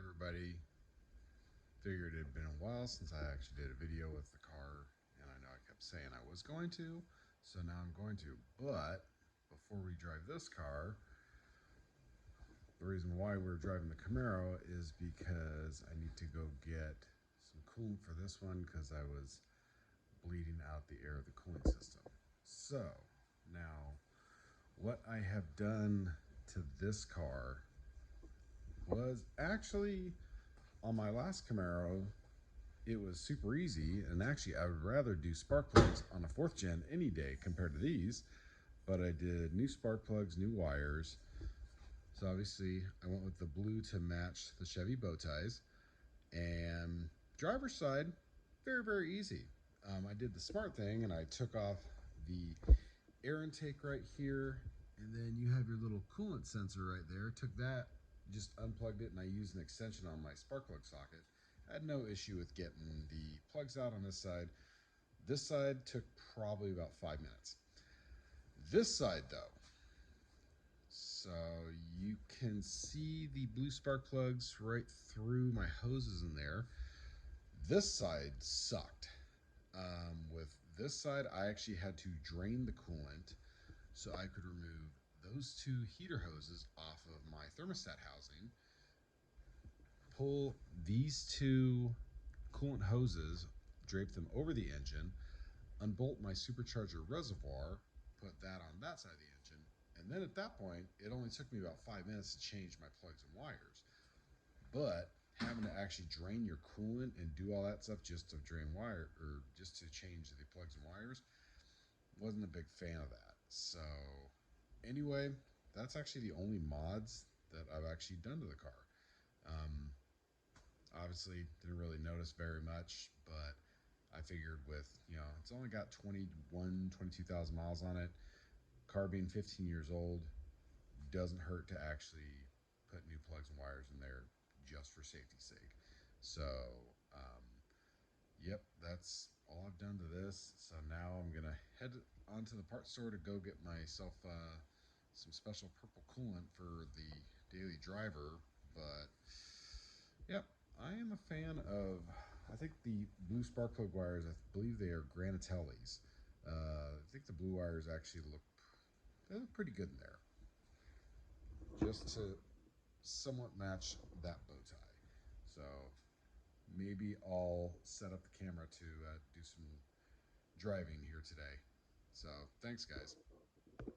everybody. Figured it had been a while since I actually did a video with the car, and I know I kept saying I was going to, so now I'm going to. But before we drive this car, the reason why we're driving the Camaro is because I need to go get some coolant for this one because I was bleeding out the air of the cooling system. So now what I have done to this car was actually on my last Camaro, it was super easy, and actually I would rather do spark plugs on a 4th gen any day compared to these, but I did new spark plugs, new wires. So obviously I went with the blue to match the Chevy bow ties, and driver's side, very easy. I did the smart thing and I took off the air intake right here, and then you have your little coolant sensor right there. Took that, just unplugged it, and I used an extension on my spark plug socket. I had no issue with getting the plugs out on this side. This side took probably about 5 minutes. This side though, so you can see the blue spark plugs right through my hoses in there. This side sucked. With this side, I actually had to drain the coolant so I could remove those 2 heater hoses off of my thermostat housing, pull these 2 coolant hoses, drape them over the engine, unbolt my supercharger reservoir, put that on that side of the engine, and then at that point, it only took me about 5 minutes to change my plugs and wires. But having to actually drain your coolant and do all that stuff just to drain wire, or just to change the plugs and wires, wasn't a big fan of that. So anyway, that's actually the only mods that I've actually done to the car. Obviously didn't really notice very much, but I figured with, it's only got 22,000 miles on it. Car being 15 years old, doesn't hurt to actually put new plugs and wires in there just for safety's sake. So, yep, that's all I've done to this. So now I'm gonna head onto the parts store to go get myself some special purple coolant for the daily driver. But yep, I am a fan of, I think the blue spark plug wires, I believe they are Granatellis. I think the blue wires actually they look pretty good in there, just to somewhat match that bow tie. So maybe I'll set up the camera to do some driving here today. So thanks, guys.